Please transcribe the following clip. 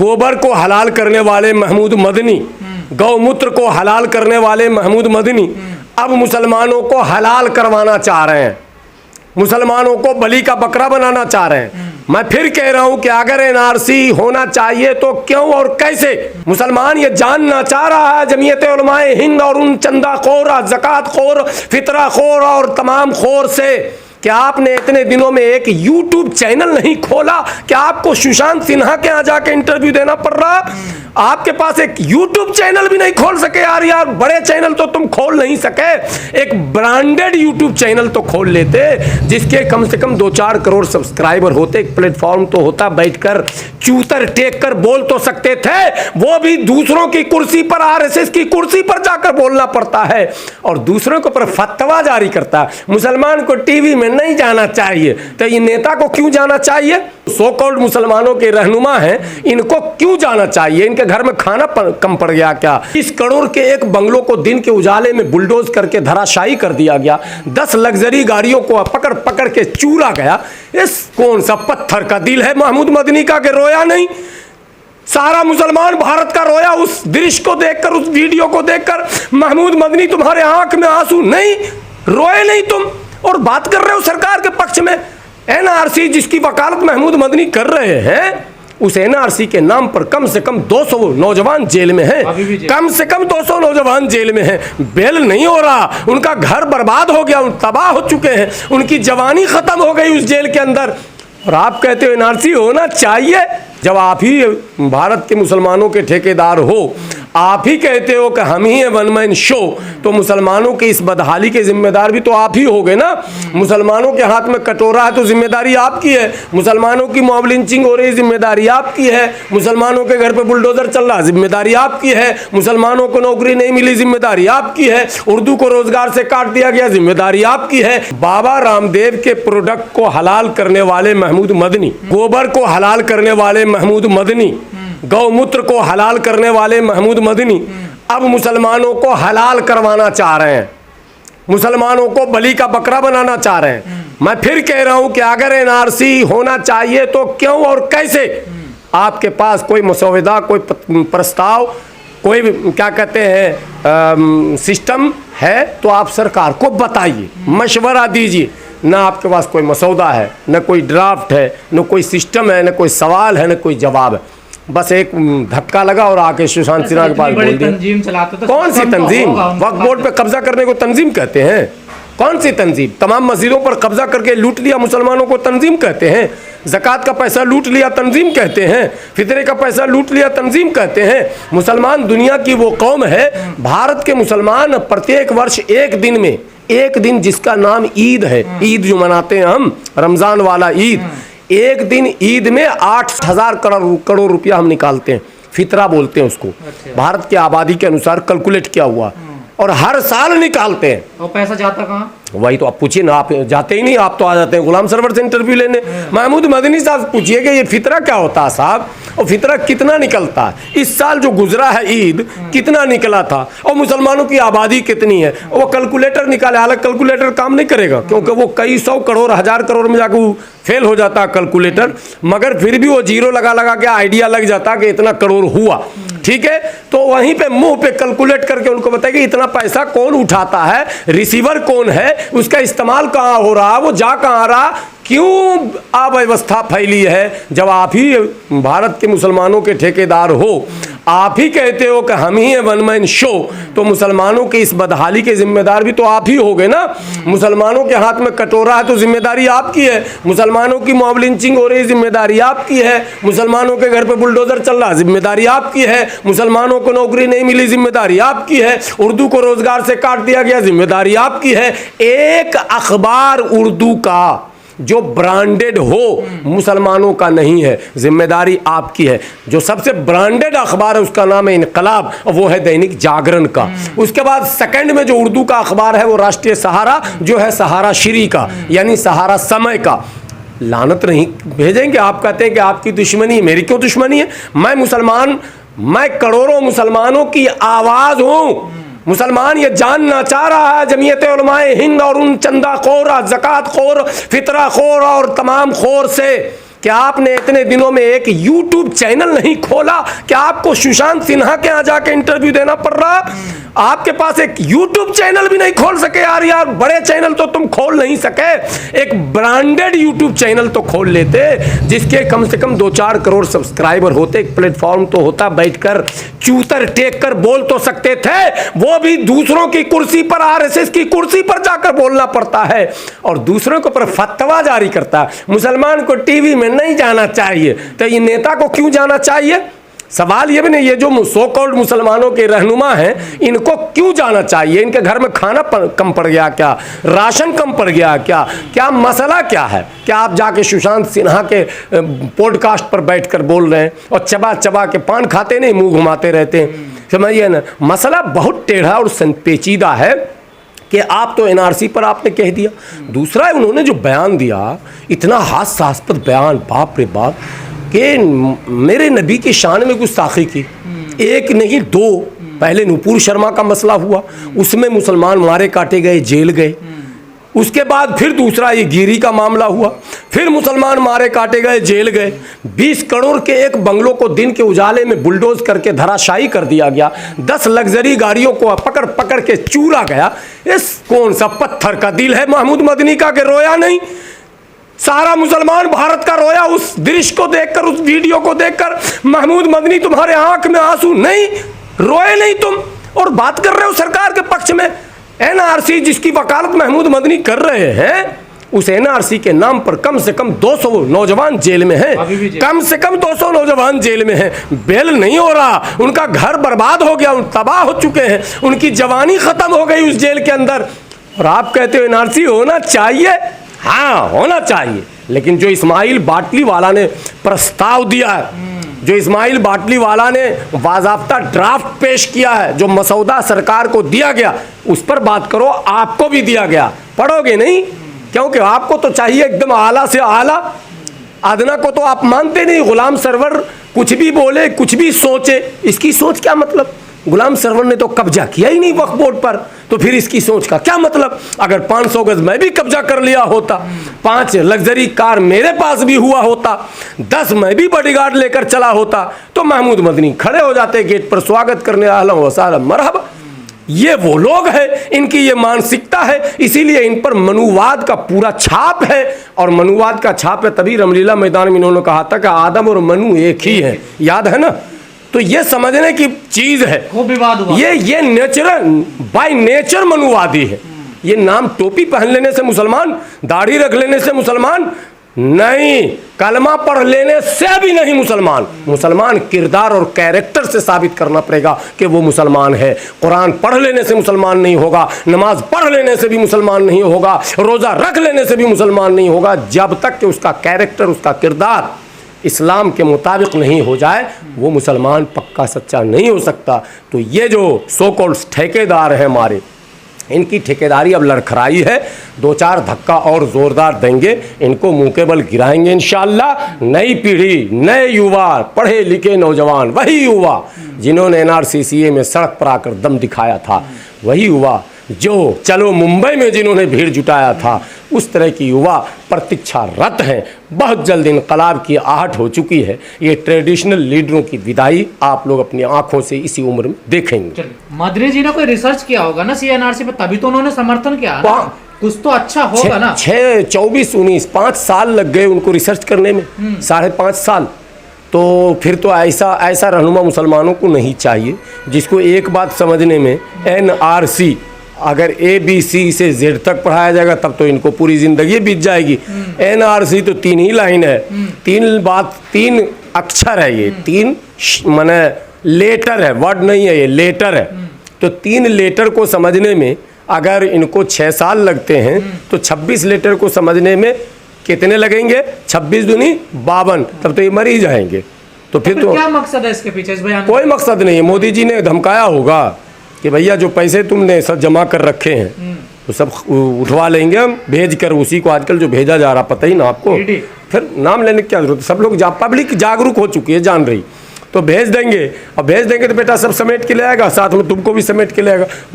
गोबर को हलाल करने वाले महमूद मदनी, गौमूत्र को हलाल करने वाले महमूद मदनी अब मुसलमानों को हलाल करवाना चाह रहे हैं, मुसलमानों को बलि का बकरा बनाना चाह रहे हैं। मैं फिर कह रहा हूं कि अगर एनआरसी होना चाहिए तो क्यों और कैसे? मुसलमान ये जानना चाह रहा है जमीयत उलमाए हिंद और उन चंदा खोर, ज़कात खोर, फितरा खोर और तमाम खोर से कि आपने इतने दिनों में एक यूट्यूब चैनल नहीं खोला? क्या आपको सुशांत सिन्हा के यहाँ जाके इंटरव्यू देना पड़ रहा? आपके पास एक यूट्यूब चैनल भी नहीं खोल सके यार बड़े चैनल तो तुम खोल नहीं सके, एक ब्रांडेड यूट्यूब चैनल तो खोल लेते जिसके कम से कम 2-4 करोड़ सब्सक्राइबर होते, एक प्लेटफॉर्म तो होता, बैठकर चूतर टेक कर बोल तो सकते थे। वो भी दूसरों की कुर्सी पर, आरएसएस की कुर्सी पर जाकर बोलना पड़ता है और दूसरों के ऊपर फतवा जारी करता है। मुसलमान को टीवी में नहीं जाना चाहिए तो ये नेता को क्यों जाना चाहिए? सो कॉल्ड मुसलमानों के रहनुमा हैं, इनको क्यों जाना चाहिए? इनके घर में खाना कम पड़ गया क्या? 20 करोड़ के एक बंगलों को दिन के उजाले में बुलडोज करके धराशायी कर दिया गया, 10 लग्जरी गाड़ियों को पकड़ पकड़ के चूरा गया। इस कौन सा पत्थर का दिल है महमूद मदनी का कि रोया नहीं? सारा मुसलमान भारत का रोया उस दृश्य को देखकर, उस वीडियो को देखकर। महमूद मदनी तुम्हारे आंख में आंसू नहीं, रोए नहीं तुम और बात कर रहे हो सरकार के पक्ष में। एनआरसी जिसकी वकालत महमूद मदनी कर रहे हैं, उस एनआरसी के नाम पर कम से कम 200 नौजवान जेल में हैं, कम से कम 200 नौजवान जेल में हैं, बेल नहीं हो रहा, उनका घर बर्बाद हो गया, तबाह हो चुके हैं, उनकी जवानी खत्म हो गई उस जेल के अंदर। और आप कहते हो एनआरसी होना चाहिए? जब आप ही भारत के मुसलमानों के ठेकेदार हो, आप ही कहते हो कि हम ही है वन मैन शो, तो मुसलमानों की इस बदहाली के जिम्मेदार भी तो आप ही हो गए ना। मुसलमानों के हाथ में कटोरा है तो जिम्मेदारी आपकी है, मुसलमानों की मॉब लिंचिंग हो रही, जिम्मेदारी आपकी है, मुसलमानों के घर पे बुलडोजर चल रहा, जिम्मेदारी आपकी है, मुसलमानों को नौकरी नहीं मिली, जिम्मेदारी आपकी है, उर्दू को रोजगार से काट दिया गया, जिम्मेदारी आपकी है। बाबा रामदेव के प्रोडक्ट को हलाल करने वाले महमूद मदनी, गोबर को हलाल करने वाले महमूद मदनी, गौमूत्र को हलाल करने वाले महमूद मदनी अब मुसलमानों को हलाल करवाना चाह रहे हैं, मुसलमानों को बलि का बकरा बनाना चाह रहे हैं। मैं फिर कह रहा हूं कि अगर एनआरसी होना चाहिए तो क्यों और कैसे? आपके पास कोई मसौदा, कोई प्रस्ताव, कोई क्या कहते हैं सिस्टम है तो आप सरकार को बताइए, मशवरा दीजिए। ना आपके पास कोई मसौदा है, न कोई ड्राफ्ट है, न कोई सिस्टम है, न कोई सवाल है, न कोई जवाब है। बस एक धक्का लगा और आके सुशांत सिन्हा के पास बोल दिया। कौन सी तंजीम? वक्फ बोर्ड पे कब्जा करने को तंजीम कहते हैं? कौन सी तंजीम? तमाम मस्जिदों पर कब्जा करके लूट लिया मुसलमानों को तंजीम कहते हैं? ज़कात का पैसा लूट लिया तंजीम कहते हैं? फितरे का पैसा लूट लिया तंजीम कहते हैं? मुसलमान दुनिया की वो कौम है, भारत के मुसलमान प्रत्येक वर्ष एक दिन में, एक दिन जिसका नाम ईद है, ईद जो मनाते हैं हम, रमज़ान वाला ईद, एक दिन ईद में 8,000 करोड़ रुपया हम निकालते हैं, फितरा बोलते हैं उसको। भारत की आबादी के अनुसार कैलकुलेट किया हुआ, और हर साल निकालते हैं। और पैसा जाता कहाँ? वही तो आप पूछिए ना, आप जाते ही नहीं, आप तो आ जाते हैं गुलाम सरवर से इंटरव्यू लेने। महमूद मदनी साहब पूछिए कि ये फितरा क्या होता है साहब, और फितरा कितना निकलता है? इस साल जो गुजरा है ईद कितना निकला था, और मुसलमानों की आबादी कितनी है? वो कैलकुलेटर निकाले, हालांकि कैलकुलेटर काम नहीं करेगा क्योंकि वो कई 100 करोड़ 1000 करोड़ में जाकर वो फेल हो जाता है कैलकुलेटर, मगर फिर भी वो जीरो लगा लगा के आइडिया लग जाता कि इतना करोड़ हुआ। ठीक है, तो वहीं पे मुंह पे कैलकुलेट करके उनको बताए कि इतना पैसा कौन उठाता है, रिसीवर कौन है, उसका इस्तेमाल कहाँ हो रहा, वो जा कहाँ रहा, क्यों अव्यवस्था फैली है? जब आप ही भारत के मुसलमानों के ठेकेदार हो, आप ही कहते हो कि हम ही है वन मैन शो, तो मुसलमानों की इस बदहाली के जिम्मेदार भी तो आप ही हो गए ना। मुसलमानों के हाथ में कटोरा है तो जिम्मेदारी आपकी है, मुसलमानों की मॉब लिंचिंग हो रही, जिम्मेदारी आपकी है, मुसलमानों के घर पे बुलडोजर चल रहा, जिम्मेदारी आपकी है, मुसलमानों को नौकरी नहीं मिली, जिम्मेदारी आपकी है, उर्दू को रोजगार से काट दिया गया, जिम्मेदारी आपकी है। एक अखबार उर्दू का जो ब्रांडेड हो मुसलमानों का नहीं है, जिम्मेदारी आपकी है। जो सबसे ब्रांडेड अखबार है उसका नाम है इनकलाब, और वो है दैनिक जागरण का। उसके बाद सेकंड में जो उर्दू का अखबार है वो राष्ट्रीय सहारा, जो है सहारा श्री का, यानी सहारा समय का। लानत नहीं भेजेंगे, आप कहते हैं कि आपकी दुश्मनी है, मेरी क्यों दुश्मनी है? मैं मुसलमान, मैं करोड़ों मुसलमानों की आवाज़ हूँ। मुसलमान ये जानना चाह रहा है जमीयत उलमाए हिंद और उन चंदा खोर, ज़कात खोर, फितरा खोर और तमाम खोर से क्या आपने इतने दिनों में एक YouTube चैनल नहीं खोला? क्या आपको सुशांत सिन्हा के यहाँ जाके इंटरव्यू देना पड़ रहा? आपके पास एक YouTube चैनल भी नहीं खोल सके यार बड़े चैनल तो तुम खोल नहीं सके, एक ब्रांडेड YouTube चैनल तो खोल लेते जिसके कम से कम 2-4 करोड़ सब्सक्राइबर होते, एक प्लेटफॉर्म तो होता, बैठकर चूतर टेक कर बोल तो सकते थे। वो भी दूसरों की कुर्सी पर, आरएसएस की कुर्सी पर जाकर बोलना पड़ता है और दूसरों के ऊपर फतवा जारी करता है। मुसलमान को टीवी में नहीं जाना चाहिए, तो ये नेता को क्यों जाना चाहिए? सवाल ये भी नहीं, ये जो सो कॉल्ड मुसलमानों के रहनुमा हैं इनको क्यों जाना चाहिए? इनके घर में खाना कम पड़ गया क्या? राशन कम पड़ गया क्या? क्या मसला क्या है? क्या आप जाके सुशांत सिन्हा के पॉडकास्ट पर बैठकर बोल रहे हैं और चबा चबा के पान खाते नहीं, मुंह घुमाते रहते हैं? समझिए ना, मसला बहुत टेढ़ा और पेचीदा है कि आप तो एनआरसी पर आपने कह दिया। दूसरा उन्होंने जो बयान दिया, इतना हास्यास्पद बयान, बाप रे बाप, कि मेरे नबी की शान में गुस्ताखी की। एक नहीं दो, पहले नुपुर शर्मा का मसला हुआ, उसमें मुसलमान मारे काटे गए, जेल गए। उसके बाद फिर दूसरा ये गिरी का मामला हुआ, फिर मुसलमान मारे काटे गए, जेल गए। 20 करोड़ के एक बंगलों को दिन के उजाले में बुलडोज करके धराशायी कर दिया गया। 10 लग्जरी गाड़ियों को पकड़ पकड़ के चूरा गया। इस कौन सा पत्थर का दिल है महमूद मदनी का कि रोया नहीं? सारा मुसलमान भारत का रोया उस दृश्य को देखकर, उस वीडियो को देखकर। महमूद मदनी तुम्हारे आंख में आंसू नहीं? रोए नहीं तुम? और बात कर रहे हो सरकार के पक्ष में। एनआरसी जिसकी वकालत महमूद मदनी कर रहे हैं, उस एनआरसी के नाम पर कम से कम 200 नौजवान जेल में हैं। कम से कम 200 नौजवान जेल में हैं, बेल नहीं हो रहा, उनका घर बर्बाद हो गया, तबाह हो चुके हैं, उनकी जवानी खत्म हो गई उस जेल के अंदर। और आप कहते हो एनआरसी होना चाहिए? हाँ, होना चाहिए। लेकिन जो इस्माइल बाटली वाला ने प्रस्ताव दिया है, जो इस्माइल बाटली वाला ने बाज़ाब्ता ड्राफ्ट पेश किया है, जो मसौदा सरकार को दिया गया, उस पर बात करो। आपको भी दिया गया, पढ़ोगे नहीं? क्योंकि आपको तो चाहिए एकदम आला से आला, अदना को तो आप मानते नहीं। गुलाम सरवर कुछ भी बोले, कुछ भी सोचे, इसकी सोच क्या मतलब? गुलाम सरवर ने तो कब्जा किया ही नहीं वक्फ बोर्ड पर, तो फिर इसकी सोच का क्या मतलब? अगर 500 गज मैं भी कब्जा कर लिया होता, 5 लग्जरी कार मेरे पास भी हुआ होता, 10 मैं भी बॉडीगार्ड लेकर चला होता, तो महमूद मदनी खड़े हो जाते गेट पर, स्वागत करने अहलन व सहलन मरहबा। ये वो लोग हैं, इनकी ये मानसिकता है, इसीलिए इन पर मनुवाद का पूरा छाप है। और मनुवाद का छाप है तभी रामलीला मैदान में इन्होंने कहा था कि आदम और मनु एक ही है, याद है ना? तो ये समझने की चीज है। वो विवाद हुआ। ये नेचुरल, बाय नेचर मनुवादी है। ये नाम टोपी पहन लेने से मुसलमान, दाढ़ी रख लेने से मुसलमान नहीं, कलमा पढ़ लेने से भी नहीं मुसलमान। मुसलमान किरदार और कैरेक्टर से साबित करना पड़ेगा कि वो मुसलमान है। कुरान पढ़ लेने से मुसलमान नहीं होगा, नमाज पढ़ लेने से भी मुसलमान नहीं होगा, रोज़ा रख लेने से भी मुसलमान नहीं होगा, जब तक कि उसका कैरेक्टर, उसका किरदार इस्लाम के मुताबिक नहीं हो जाए, वो मुसलमान पक्का सच्चा नहीं हो सकता। तो ये जो सो कॉल्ड ठेकेदार हैं हमारे, इनकी ठेकेदारी अब लड़खड़ाई है। 2-4 धक्का और ज़ोरदार देंगे, इनको मुंह के बल गिराएंगे इंशाअल्लाह। नई पीढ़ी, नए युवा, पढ़े लिखे नौजवान, वही युवा जिन्होंने NRCCA में सड़क पर आकर दम दिखाया था, वही युवा जो चलो मुंबई में जिन्होंने भीड़ जुटाया था, उस तरह की युवा प्रतीक्षारत हैं। बहुत जल्द इनकलाब की आहट हो चुकी है। ये ट्रेडिशनल लीडरों की विदाई आप लोग अपनी आंखों से इसी उम्र में देखेंगे। मदनी जी ने कोई रिसर्च किया होगा ना CNRC पे, तभी तो उन्होंने समर्थन किया ना। कुछ तो अच्छा होगा ना। 5 साल लग गए उनको रिसर्च करने में, 5.5 साल। तो फिर तो ऐसा रहनुमा मुसलमानों को नहीं चाहिए जिसको एक बात समझने में NRC अगर ABC से Z तक पढ़ाया जाएगा तब तो इनको पूरी ज़िंदगी बीत जाएगी। NRC तो 3 ही लाइन है, 3 अक्षर है, ये 3 माने लेटर है, वर्ड नहीं है, ये लेटर है। तो 3 लेटर को समझने में अगर इनको 6 साल लगते हैं तो 26 लेटर को समझने में कितने लगेंगे? 26 दूनी 52, तब तो ये मर ही जाएंगे। तो फिर क्या मकसद है इसके पीछे इस बयान? कोई मकसद नहीं है। मोदी जी ने धमकाया होगा कि भैया जो पैसे तुमने सब जमा कर रखे हैं तो सब उठवा लेंगे हम, भेज कर उसी को आजकल जो भेजा जा रहा, पता ही ना आपको, फिर नाम लेने की क्या जरूरत है? सब लोग पब्लिक जागरूक हो चुकी है, जान रही, तो भेज देंगे। और भेज देंगे तो बेटा सब समेट के ले आएगा, साथ में तुमको भी समेट के ले आएगा।